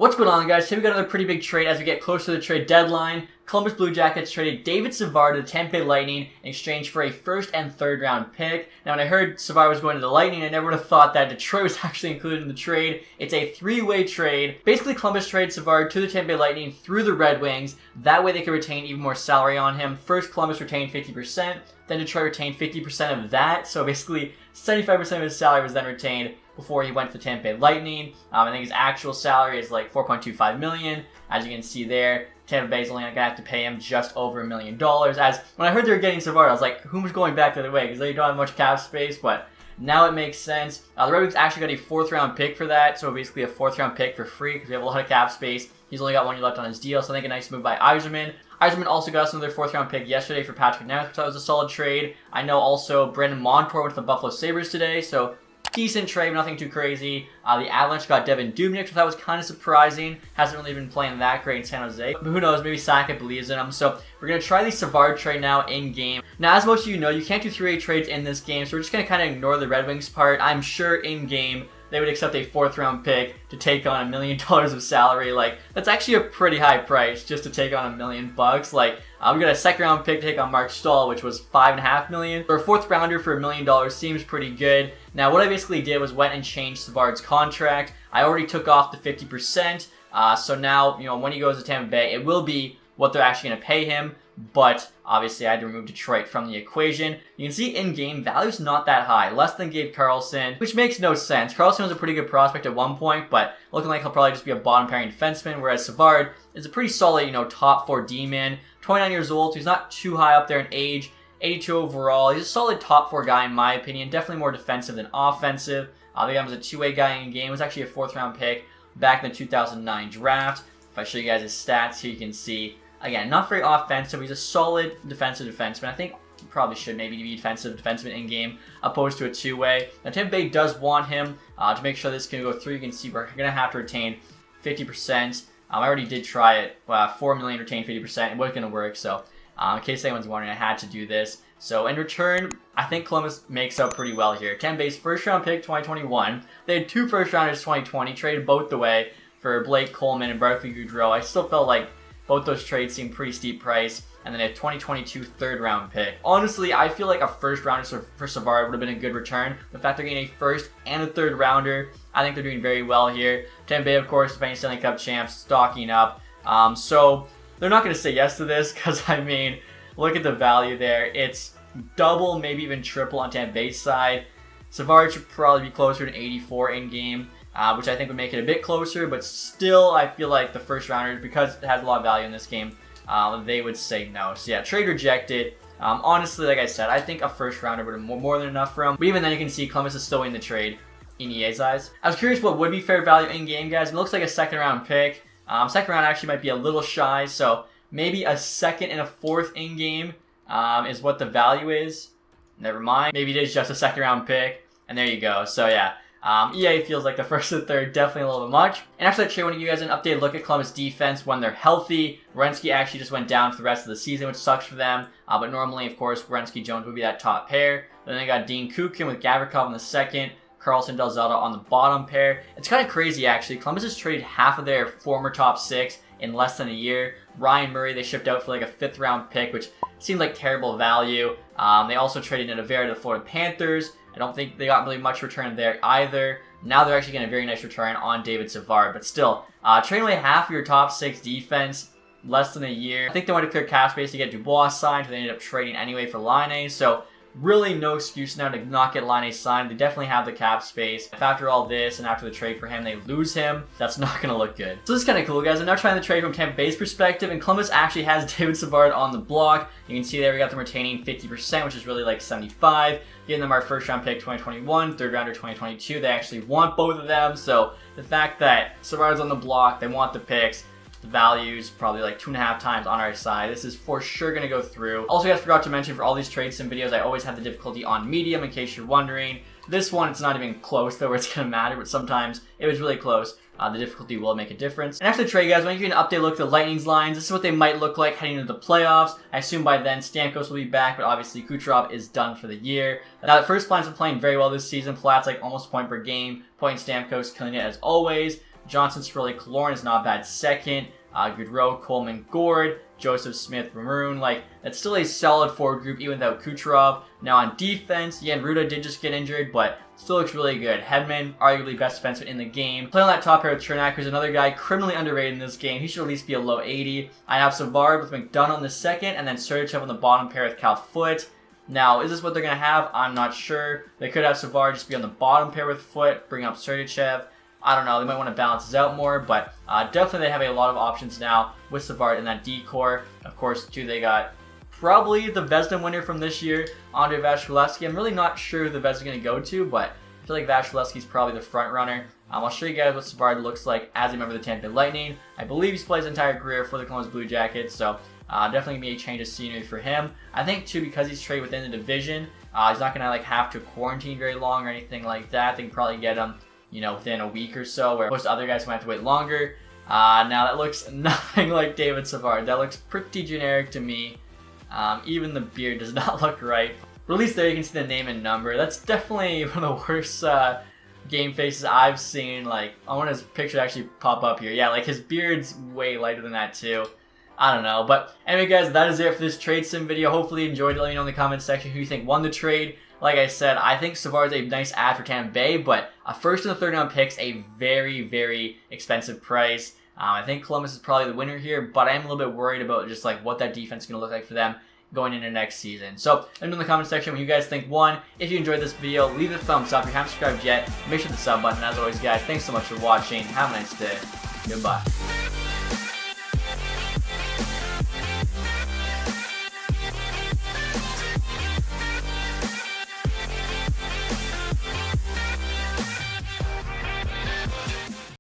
What's going on, guys? Today we got another pretty big trade as we get closer to the trade deadline. Columbus Blue Jackets traded David Savard to the Tampa Bay Lightning in exchange for a first and third round pick. Now, when I heard Savard was going to the Lightning, I never would have thought that Detroit was actually included in the trade. It's a three-way trade. Basically, Columbus traded Savard to the Tampa Bay Lightning through the Red Wings. That way they could retain even more salary on him. First, Columbus retained 50%. Then Detroit retained 50% of that. So basically, 75% of his salary was then retained before he went to the Tampa Bay Lightning. I think his actual salary is like $4.25 million. As you can see there, Tampa Bay's only going to have to pay him just over $1 million. As when I heard they were getting Savard, I was like, who's going back the other way? Because they don't have much cap space, but now it makes sense. The Red Wings actually got a 4th round pick for that, so basically a 4th round pick for free because we have a lot of cap space. He's only got 1 year left on his deal, so I think a nice move by Yzerman. Yzerman also got us another 4th round pick yesterday for Patrick Nemeth, which I thought was a solid trade. I know also Brandon Montour went to the Buffalo Sabres today, so decent trade, nothing too crazy. The Avalanche got Devin Dubnyk, which I thought was kind of surprising. Hasn't really been playing that great in San Jose. But who knows, maybe Sakic believes in him. So we're going to try the Savard trade now in-game. Now, as most of you know, you can't do 3-way trades in this game, so we're just going to kind of ignore the Red Wings part. I'm sure in-game they would accept a 4th round pick to take on $1 million of salary. Like, that's actually a pretty high price just to take on $1 million bucks. Like, we got a 2nd round pick to take on Mark Stahl, which was $5.5 million. For a 4th rounder for $1 million seems pretty good. Now, what I basically did was went and changed Savard's contract. I already took off the 50%. So now, when he goes to Tampa Bay, it will be what they're actually going to pay him. But obviously, I had to remove Detroit from the equation. You can see in-game, value's not that high. Less than Gabe Carlson, which makes no sense. Carlson was a pretty good prospect at one point, but looking like he'll probably just be a bottom-pairing defenseman, whereas Savard is a pretty solid, top 4 D-man. 29 years old, so he's not too high up there in age. 82 overall. He's a solid top 4 guy in my opinion. Definitely more defensive than offensive. The guy was a 2-way guy in game. Was actually a 4th round pick back in the 2009 draft. If I show you guys his stats here, you can see, again, not very offensive. He's a solid defensive defenseman. I think he probably should maybe be defensive defenseman in game opposed to a 2-way. Now Tampa Bay does want him to make sure this can go through. You can see we're going to have to retain 50%. I already did try it. $4 million retained 50%. It wasn't going to work, so in case anyone's wondering, I had to do this. So in return, I think Columbus makes up pretty well here. Tampa Bay's 1st round pick 2021. They had 2 1st rounders 2020, traded both the way for Blake Coleman and Barclay Goodrow. I still felt like both those trades seemed pretty steep price. And then a 2022 3rd round pick. Honestly, I feel like a 1st rounder for Savard would have been a good return. The fact they're getting a 1st and a 3rd rounder, I think they're doing very well here. Tampa Bay, of course, defending Stanley Cup champs, stocking up. So they're not going to say yes to this because, I mean, look at the value there. It's double, maybe even triple on Tampa Bay's side. Savard should probably be closer to 84 in-game, which I think would make it a bit closer. But still, I feel like the 1st rounder, because it has a lot of value in this game, they would say no. So yeah, trade rejected. Honestly, like I said, I think a 1st rounder would have more than enough for him. But even then, you can see Columbus is still winning the trade in EA's eyes. I was curious what would be fair value in-game, guys. It looks like a 2nd round pick. 2nd round actually might be a little shy, so maybe a 2nd and a 4th in-game is what the value is. Never mind. Maybe it is just a 2nd round pick, and there you go. So yeah. EA feels like the 1st and 3rd definitely a little bit much. And actually, I want to give you guys an updated look at Columbus defense when they're healthy. Werenski actually just went down for the rest of the season, which sucks for them. But normally, of course, Werenski-Jones would be that top pair. Then they got Dean Kukin with Gavrikov in the 2nd. Carlson Del Zotto on the bottom pair. It's kind of crazy, actually. Columbus has traded half of their former top 6 in less than a year. Ryan Murray, they shipped out for like a 5th round pick, which seemed like terrible value. They also traded Navera to the Florida Panthers. I don't think they got really much return there either. Now they're actually getting a very nice return on David Savard. But still, trading away half of your top 6 defense, less than a year. I think they wanted to clear cap space to get Dubois signed, but they ended up trading anyway for Laine. So really no excuse now to not get Laine signed. They definitely have the cap space. If after all this and after the trade for him, they lose him, that's not going to look good. So this is kind of cool, guys. I'm now trying to trade from Tampa Bay's perspective, and Columbus actually has David Savard on the block. You can see there we got them retaining 50%, which is really like 75. Giving them our 1st round pick 2021, 3rd rounder 2022. They actually want both of them. So the fact that Savard's on the block, they want the picks. The value's probably like 2.5 times on our side. This is for sure going to go through. Also, guys, forgot to mention for all these trade sim videos, I always have the difficulty on medium in case you're wondering. This one, it's not even close though where it's going to matter, but sometimes it was really close. The difficulty will make a difference. And after the trade, guys, when you get an update look at the Lightning's lines, this is what they might look like heading into the playoffs. I assume by then Stamkos will be back, but obviously Kucherov is done for the year. Now, the first lines are playing very well this season. Platt's like almost a point per game. Point Stamkos killing it as always. Johnson, Cirelli, Killorn is not bad second. Goodrow, Coleman, Gord, Joseph Smith, Maroon. Like, that's still a solid forward group even without Kucherov. Now on defense, again, Ruda did just get injured, but still looks really good. Hedman, arguably best defenseman in the game. Playing on that top pair with Chernak, who's another guy criminally underrated in this game. He should at least be a low 80. I have Savard with McDonough on the second, and then Sergachev on the bottom pair with Cal Foote. Now, is this what they're going to have? I'm not sure. They could have Savard just be on the bottom pair with Foote, bring up Sergachev. I don't know. They might want to balance this out more, but definitely they have a lot of options now with Savard in that D-core. Of course, too, they got probably the Vezina winner from this year, Andrei Vasilevskiy. I'm really not sure who the Vezina is going to go to, but I feel like Vasilevsky's probably the front runner. I'll show you guys what Savard looks like as a member of the Tampa Bay Lightning. I believe he's played his entire career for the Columbus Blue Jackets, so definitely going to be a change of scenery for him. I think, too, because he's traded within the division, he's not going to have to quarantine very long or anything like that. They can probably get him, within a week or so, where most other guys might have to wait longer. Now, that looks nothing like David Savard. That looks pretty generic to me. Even the beard does not look right. But at least there you can see the name and number. That's definitely one of the worst game faces I've seen. Like, I want his picture to actually pop up here. Yeah, like his beard's way lighter than that too. I don't know. But anyway, guys, that is it for this trade sim video. Hopefully you enjoyed it. Let me know in the comments section who you think won the trade. Like I said, I think Savard's a nice add for Tampa Bay, but a first and a third round pick's a very, very expensive price. I think Columbus is probably the winner here, but I am a little bit worried about just like what that defense is going to look like for them going into next season. So let me know in the comment section what you guys think won. If you enjoyed this video, leave a thumbs up. If you haven't subscribed yet, make sure to sub button. As always, guys, thanks so much for watching. Have a nice day. Goodbye.